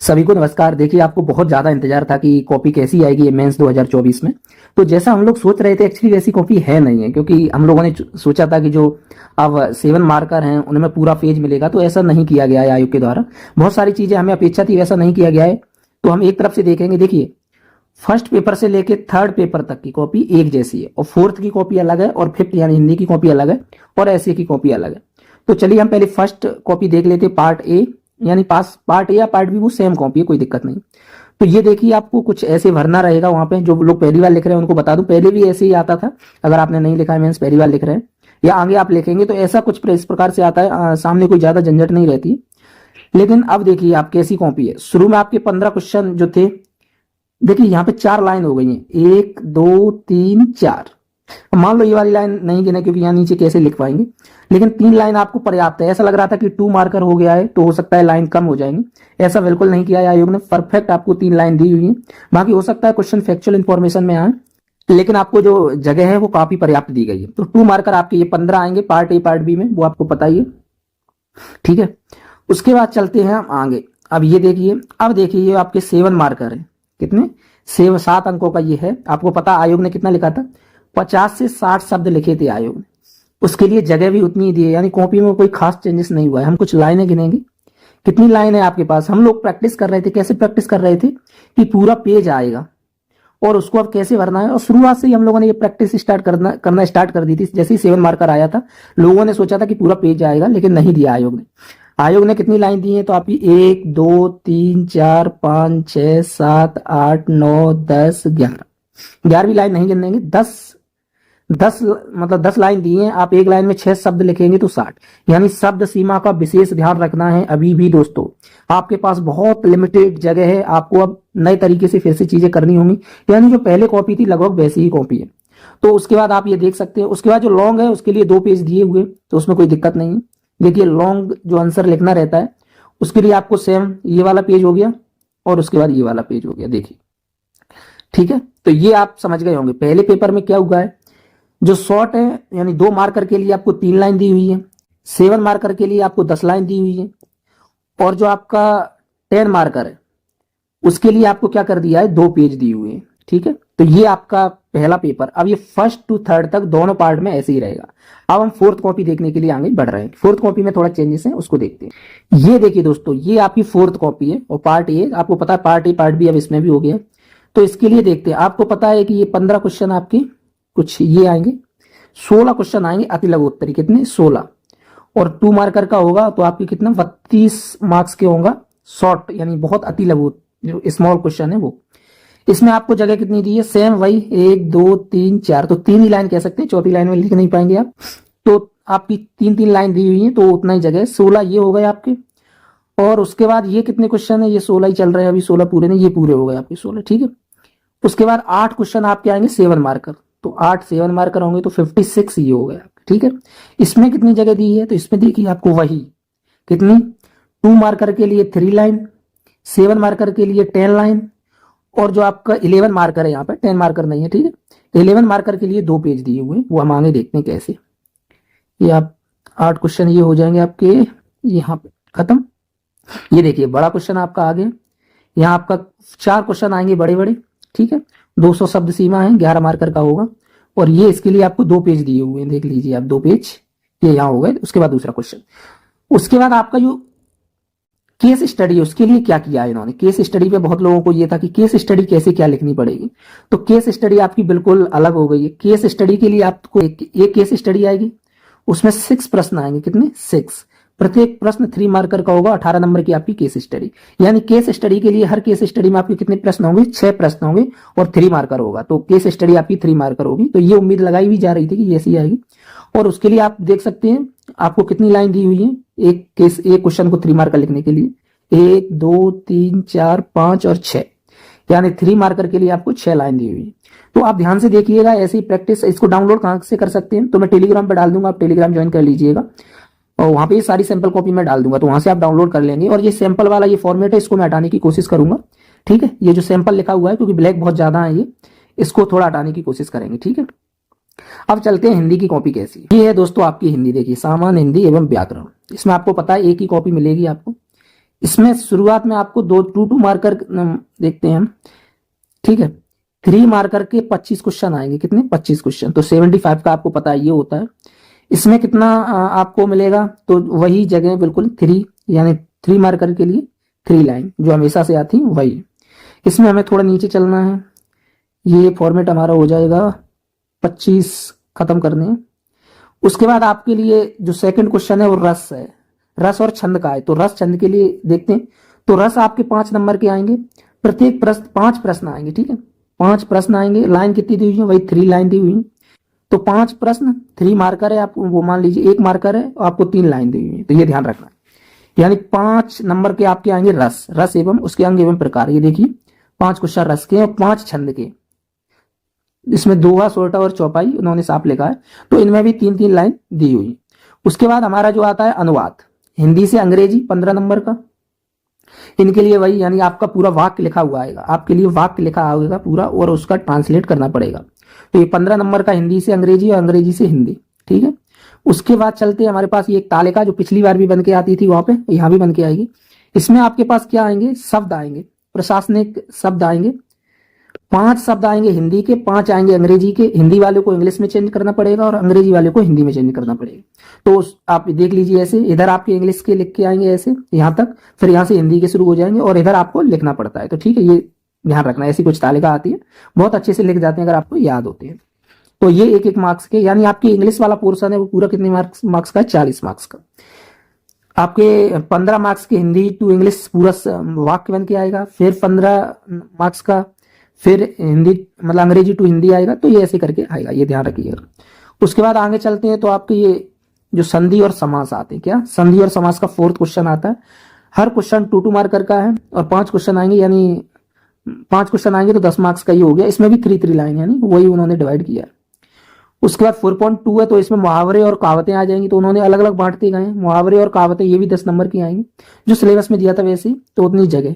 सभी को नमस्कार। देखिए, आपको बहुत ज्यादा इंतजार था कि कॉपी कैसी आएगी ये मेंस 2024 में। तो जैसा हम लोग सोच रहे थे, एक्चुअली वैसी कॉपी है नहीं है, क्योंकि हम लोगों ने सोचा था कि जो अब 7 मार्कर हैं उनमें पूरा पेज मिलेगा, तो ऐसा नहीं किया गया है आयोग के द्वारा। बहुत सारी चीजें हमें अपेक्षा थी, वैसा नहीं किया गया है। तो हम एक तरफ से देखेंगे। देखिए, फर्स्ट पेपर से लेके थर्ड पेपर तक की कॉपी एक जैसी है, और फोर्थ की कॉपी अलग है, और फिफ्थ यानी हिंदी की कॉपी अलग है, और ऐसे की कॉपी अलग है। तो चलिए हम पहले फर्स्ट कॉपी देख लेते, पार्ट ए, यानी पास पार्ट ए या पार्ट बी वो सेम कॉपी है, कोई दिक्कत नहीं। तो ये देखिए, आपको कुछ ऐसे भरना रहेगा वहां पे। जो लोग पहली बार लिख रहे हैं उनको बता दूं, पहले भी ऐसे ही आता था। अगर आपने नहीं लिखा है, मीन्स पहली बार लिख रहे हैं या आगे आप लिखेंगे, तो ऐसा कुछ इस प्रकार से आता है। सामने कोई ज्यादा झंझट नहीं रहती। लेकिन अब देखिए आप कैसी कॉपी है। शुरू में आपके 15 क्वेश्चन जो थे, देखिए यहाँ पे 4 लाइन हो गई है, 1 2 3 4। मान लो ये वाली लाइन नहीं गिने, क्योंकि यहाँ नीचे कैसे लिख पाएंगे, लेकिन 3 लाइन आपको पर्याप्त है। ऐसा लग रहा था कि 2 मार्कर हो गया है, तो हो सकता है लाइन कम हो जाएंगे। ऐसा बिल्कुल नहीं किया है आयोग ने, परफेक्ट आपको 3 लाइन दी हुई है। बाकी हो सकता है क्वेश्चन फैक्चुअल इंफॉर्मेशन में आए, लेकिन आपको जो जगह है वो काफी पर्याप्त दी गई है। तो 2 मार्कर आपके ये 15 आएंगे पार्ट ए पार्ट बी में, वो आपको पता ही है। ठीक है, उसके बाद चलते हैं हम आगे। अब ये देखिए, अब देखिए ये आपके 7 मार्कर है। कितने? 7 अंकों का ये है। आपको पता आयोग ने कितना लिखा था? 50 से 60 शब्द लिखे थे आयोग ने। उसके लिए जगह भी उतनी ही दी है, यानी कॉपी में कोई खास चेंजेस नहीं हुआ है। हम कुछ लाइनें गिनेंगे। कितनी लाइन है आपके पास? हम लोग प्रैक्टिस कर रहे थे। कैसे प्रैक्टिस कर रहे थे? कि पूरा पेज आएगा और उसको अब कैसे भरना है। और शुरुआत से ही हम लोगों ने ये प्रैक्टिस करना स्टार्ट कर दी थी। जैसे ही 7 मार्कर आया था, लोगों ने सोचा था कि पूरा पेज आएगा, लेकिन नहीं दिया आयोग ने। आयोग ने कितनी लाइन दी है? तो आपकी 1 2 3 4 5 6 7 8 9 10 11। 11वीं लाइन नहीं गिनेंगे। 10 मतलब 10 लाइन दी है। आप एक लाइन में 6 शब्द लिखेंगे तो 60, यानी शब्द सीमा का विशेष ध्यान रखना है। अभी भी दोस्तों आपके पास बहुत लिमिटेड जगह है, आपको अब नए तरीके से फिर से चीजें करनी होंगी। यानी जो पहले कॉपी थी लगभग वैसी ही कॉपी है। तो उसके बाद आप ये देख सकते हैं। उसके बाद जो लॉन्ग है उसके लिए 2 पेज दिए हुए, तो उसमें कोई दिक्कत नहीं है। देखिए, लॉन्ग जो आंसर लिखना रहता है उसके लिए आपको सेम ये वाला पेज हो गया, और उसके बाद ये वाला पेज हो गया। देखिए, ठीक है। तो ये आप समझ गए होंगे पहले पेपर में क्या हुआ है। जो शॉर्ट है, यानी 2 मार्कर के लिए आपको 3 लाइन दी हुई है, 7 मार्कर के लिए आपको 10 लाइन दी हुई है, और जो आपका 10 मार्कर है उसके लिए आपको क्या कर दिया है? 2 पेज दिए हुए हैं। ठीक है, तो ये आपका पहला पेपर। अब ये फर्स्ट टू थर्ड तक दोनों पार्ट में ऐसे ही रहेगा। अब हम फोर्थ कॉपी देखने के लिए आगे बढ़ रहे हैं। फोर्थ कॉपी में थोड़ा चेंजेस है, उसको देखते हैं। ये देखिए दोस्तों, ये आपकी फोर्थ कॉपी है, और पार्ट ए आपको पता है, पार्ट ए पार्ट बी अब इसमें भी हो गया। तो इसके लिए देखते हैं। आपको पता है कि ये 15 क्वेश्चन आपके कुछ ये आएंगे, 16 क्वेश्चन आएंगे अति लघु उत्तरी। कितने? 16। और 2 मार्कर का होगा तो आपके कितना? 32 मार्क्स के होगा शॉर्ट, यानी बहुत अति लघु जो स्मॉल क्वेश्चन है वो। इसमें आपको जगह कितनी दी है? सेम वही 1 2 3 4, तो 3 ही लाइन कह सकते हैं, चौथी लाइन में लिख नहीं पाएंगे आप। तो आपकी 3 लाइन दी हुई है, तो उतना ही जगह है। 16 ये हो गए आपके। और उसके बाद ये कितने क्वेश्चन है? ये 16 ही चल रहे हैं अभी, 16 पूरे नहीं, ये पूरे हो गए आपके 16। ठीक है, उसके बाद 8 क्वेश्चन आपके आएंगे 7 मार्कर। तो 8 7 मार्कर होंगे तो 56 ये हो गया। ठीक है, इसमें कितनी जगह दी है? तो इसमें देखिए आपको वही कितनी, 2 मार्कर के लिए 3 लाइन, 7 मार्कर के लिए 10 लाइन, और जो आपका 11 मार्कर है, यहाँ पे 10 मार्कर नहीं है। ठीक है, 11 मार्कर के लिए 2 पेज दिए हुए हैं, वो हम आगे देखते हैं कैसे। ये आप 8 क्वेश्चन ये हो जाएंगे आपके यहाँ पे खत्म। ये देखिए बड़ा क्वेश्चन आपका आ गया। यहाँ आपका 4 क्वेश्चन आएंगे बड़े बड़े। ठीक है, 200 शब्द सीमा है, 11 मार्कर का होगा, और ये इसके लिए आपको 2 पेज दिए हुए हैं। देख लीजिए आप, 2 पेज ये यहाँ हो गए। उसके बाद दूसरा क्वेश्चन। उसके बाद आपका जो केस स्टडी, उसके लिए क्या किया है इन्होंने? केस स्टडी पे बहुत लोगों को ये था कि केस स्टडी कैसे क्या लिखनी पड़ेगी। तो केस स्टडी आपकी बिल्कुल अलग हो गई है। केस स्टडी के लिए आपको एक केस स्टडी आएगी, उसमें 6 प्रश्न आएंगे। कितने? 6। प्रत्येक प्रश्न 3 मार्कर का होगा। 18 नंबर की आपकी केस स्टडी। यानी केस स्टडी के लिए हर केस स्टडी में आपके कितने प्रश्न होंगे? 6 प्रश्न होंगे, और 3 मार्कर होगा। तो केस स्टडी आपकी 3 मार्कर होगी। तो ये उम्मीद लगाई भी जा रही थी कि ये ऐसी आएगी। और उसके लिए आप देख सकते हैं आपको कितनी लाइन दी हुई है एक क्वेश्चन को 3 मार्कर लिखने के लिए। 1 2 3 4 5 और 6, यानी 3 मार्कर के लिए आपको 6 लाइन दी हुई है। तो आप ध्यान से देखिएगा ऐसी प्रैक्टिस। इसको डाउनलोड कहाँ से कर सकते हैं? तो मैं टेलीग्राम पे डाल दूंगा, आप टेलीग्राम ज्वाइन कर लीजिएगा, और वहां पे ये सारी सैंपल कॉपी मैं डाल दूंगा, तो वहां से आप डाउनलोड कर लेंगे। और ये सैंपल वाला ये फॉर्मेट है, इसको मैं हटाने की कोशिश करूंगा। ठीक है, ये जो सैंपल लिखा हुआ है, क्योंकि ब्लैक बहुत ज्यादा है, ये इसको थोड़ा हटाने की कोशिश करेंगे। ठीक है, अब चलते हैं हिंदी की कॉपी कैसी। ये है दोस्तों आपकी हिंदी। देखिए, सामान्य हिंदी एवं व्याकरण। इसमें आपको पता है एक ही कॉपी मिलेगी आपको। इसमें शुरुआत में आपको 2 मार्कर देखते हैं हम, ठीक है। 3 मार्कर के 25 क्वेश्चन आएंगे, कितने 25 क्वेश्चन, तो 75 का आपको पता है ये होता है। इसमें कितना आपको मिलेगा, तो वही जगह बिल्कुल 3, यानी 3 मार्कर के लिए 3 लाइन जो हमेशा से आती वही। इसमें हमें थोड़ा नीचे चलना है, ये फॉर्मेट हमारा हो जाएगा 25 खत्म करने हैं। उसके बाद आपके लिए जो सेकंड क्वेश्चन है वो रस है, रस और छंद का है। तो रस छंद के लिए देखते हैं, तो रस आपके 5 नंबर के आएंगे, प्रत्येक प्रश्न 5 प्रश्न आएंगे, ठीक है। 5 प्रश्न आएंगे, लाइन कितनी दी हुई है, वही 3 लाइन दी हुई है। तो 5 प्रश्न, 3 मार्कर है, आप वो मान लीजिए 1 मार्कर है और आपको 3 लाइन दी हुई है, तो ये ध्यान रखना है। यानी 5 नंबर के आपके आएंगे रस, रस एवं उसके अंग एवं प्रकार, ये देखिए 5 क्वेश्चन रस के और 5 छंद के। इसमें दोहा, सोरठा और चौपाई उन्होंने साफ लिखा है, तो इनमें भी 3-3 लाइन दी हुई। उसके बाद हमारा जो आता है अनुवाद, हिंदी से अंग्रेजी 15 नंबर का। इनके लिए वही, यानी आपका पूरा वाक्य लिखा हुआ आएगा, आपके लिए वाक्य लिखा आएगा पूरा और उसका ट्रांसलेट करना पड़ेगा। तो ये 15 नंबर का हिंदी से अंग्रेजी और अंग्रेजी से हिंदी, ठीक है। उसके बाद चलते हैं, हमारे पास ये एक तालिका जो पिछली बार भी बन के आती थी, वहां पे यहाँ भी बन के आएगी। इसमें आपके पास क्या आएंगे, शब्द आएंगे, प्रशासनिक शब्द आएंगे। 5 शब्द आएंगे हिंदी के, 5 आएंगे अंग्रेजी के। हिंदी वाले को इंग्लिश में चेंज करना पड़ेगा और अंग्रेजी वाले को हिंदी में चेंज करना पड़ेगा। तो आप देख लीजिए, ऐसे इधर आपके इंग्लिश के लिख के आएंगे ऐसे यहाँ तक, फिर यहाँ से हिंदी के शुरू हो जाएंगे और इधर आपको लिखना पड़ता है। तो ठीक है, ये ध्यान रखना, ऐसी कुछ तालिका आती है, बहुत अच्छे से लिख जाते हैं अगर आपको याद होते हैं। तो ये 1-1 मार्क्स के, यानी आपकी इंग्लिश वाला पोर्सन है वो पूरा कितने मार्क्स का है, 40 मार्क्स का। आपके 15 मार्क्स के हिंदी टू इंग्लिश पूरा वाक्य बन के आएगा, फिर 15 मार्क्स का फिर हिंदी मतलब अंग्रेजी टू हिंदी आएगा। तो ये ऐसे करके आएगा, ये ध्यान रखिएगा। उसके बाद आगे चलते हैं, तो आपके ये जो संधि और समास आते हैं, क्या संधि और समास का 4th क्वेश्चन आता है। हर क्वेश्चन 2-2 मार्कर का है और 5 क्वेश्चन आएंगे, यानी 5 क्वेश्चन आएंगे तो 10 मार्क्स का ये हो गया। इसमें भी 3-3 लाइन, यानी वही उन्होंने डिवाइड किया है। उसके बाद 4.2 है, तो इसमें मुहावरे और कहावतें आ जाएंगी, तो उन्होंने अलग अलग बांटते गए। मुहावरे और कहावतें ये भी 10 नंबर की आएंगी, जो सिलेबस में दिया था वैसे ही, तो उतनी जगह।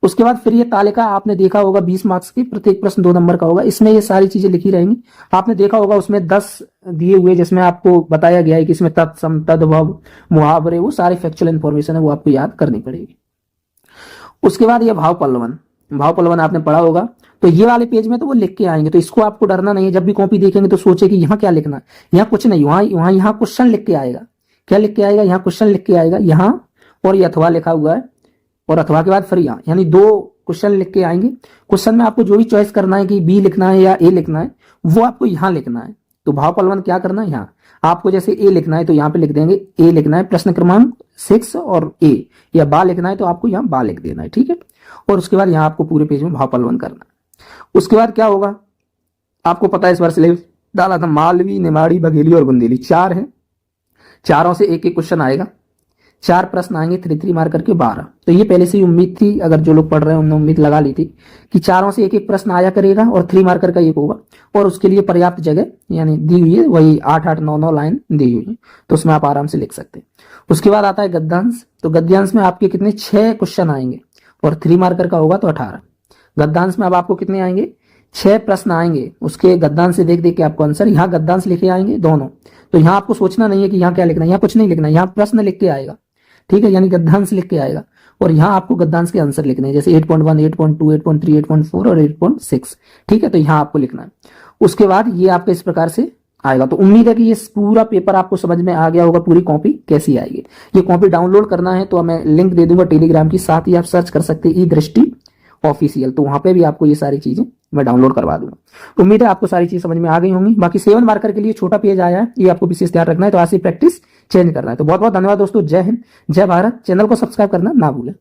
उसके बाद फिर ये तालिका आपने देखा होगा 20 मार्क्स की, प्रत्येक प्रश्न 2 नंबर का होगा। इसमें ये सारी चीजें लिखी रहेंगी। आपने देखा होगा उसमें 10 दिए हुए, जिसमें आपको बताया गया है कि इसमें तत्सम, तद्भव, मुहावरे, वो सारी फैक्चुअल इन्फॉर्मेशन है, वो आपको याद करनी पड़ेगी। उसके बाद ये भाव पल्लवन, भाव पल्लवन आपने पढ़ा होगा, तो ये वाले पेज में तो वो लिख के आएंगे, तो इसको आपको डरना नहीं है। जब भी कॉपी देखेंगे तो सोचे कि यहाँ क्या लिखना है, यहाँ कुछ नहीं, यहाँ क्वेश्चन लिख के आएगा। क्या लिख के आएगा, यहाँ क्वेश्चन लिख के आएगा, यहाँ और ये अथवा लिखा हुआ है, और अथवा के बाद फिर यहाँ, यानी 2 क्वेश्चन लिख के आएंगे। क्वेश्चन में आपको जो भी चॉइस करना है कि बी लिखना है या ए लिखना है, वो आपको यहाँ लिखना है। तो भाव पल्लवन क्या करना है, यहाँ आपको जैसे ए लिखना है तो यहाँ पे लिख देंगे ए लिखना है, प्रश्न क्रमांक 6 और ए, या बा लिखना है तो आपको यहाँ बा लिख देना है, ठीक है। और उसके बाद यहाँ आपको पूरे पेज में भाव पल्लवन करना है। उसके बाद क्या होगा, आपको पता है इस बार सिलेबस डाला था, मालवी, निमाड़ी, बघेली और बुंदेली 4 है, चारों से 1-1 क्वेश्चन आएगा। 4 प्रश्न आएंगे, 3-3 मार्कर के 12। तो ये पहले से ही उम्मीद थी, अगर जो लोग पढ़ रहे हैं उन्होंने उम्मीद लगा ली थी कि चारों से 1-1 प्रश्न आया करेगा और 3 मार्कर का 1 होगा, और उसके लिए पर्याप्त जगह यानी दी हुई है, वही 8-8, 9-9 लाइन दी हुई है, तो उसमें आप आराम से लिख सकते हैं। उसके बाद आता है गद्यांश, तो गद्यांश में आपके कितने 6 क्वेश्चन आएंगे और 3 मार्कर का होगा तो 18। गद्यांश में अब आपको कितने आएंगे, 6 प्रश्न आएंगे, उसके गद्यांश से देख देख के आपको आंसर, यहाँ गद्यांश लिखे आएंगे दोनों। तो यहाँ आपको सोचना नहीं है कि यहाँ क्या लिखना है, यहाँ कुछ नहीं लिखना है, यहाँ प्रश्न लिख के आएगा, ठीक है, यानी गद्यांश लिख के आएगा, और यहाँ आपको गद्यांश के आंसर लिखने हैं, जैसे 8.1, 8.2, 8.3, 8.4 और 8.6, ठीक है। तो यहाँ आपको लिखना है। उसके बाद ये आपका इस प्रकार से आएगा। तो उम्मीद है कि ये पूरा पेपर आपको समझ में आ गया होगा, पूरी कॉपी कैसी आएगी। ये कॉपी डाउनलोड करना है तो मैं लिंक दे दूंगा टेलीग्राम की, साथ ही आप सर्च कर सकते हैं ई-दृष्टि ऑफिशियल, तो वहां पे भी आपको ये सारी चीजें मैं डाउनलोड करवा दूंगा। उम्मीद है आपको सारी चीज समझ में आ गई होंगी। बाकी 7 मार्कर के लिए छोटा पेज आया है, ये आपको विशेष ध्यान रखना है, तो आज से प्रैक्टिस चेंज करना है। तो बहुत बहुत धन्यवाद दोस्तों, जय हिंद, जय भारत। चैनल को सब्सक्राइब करना ना भूलें।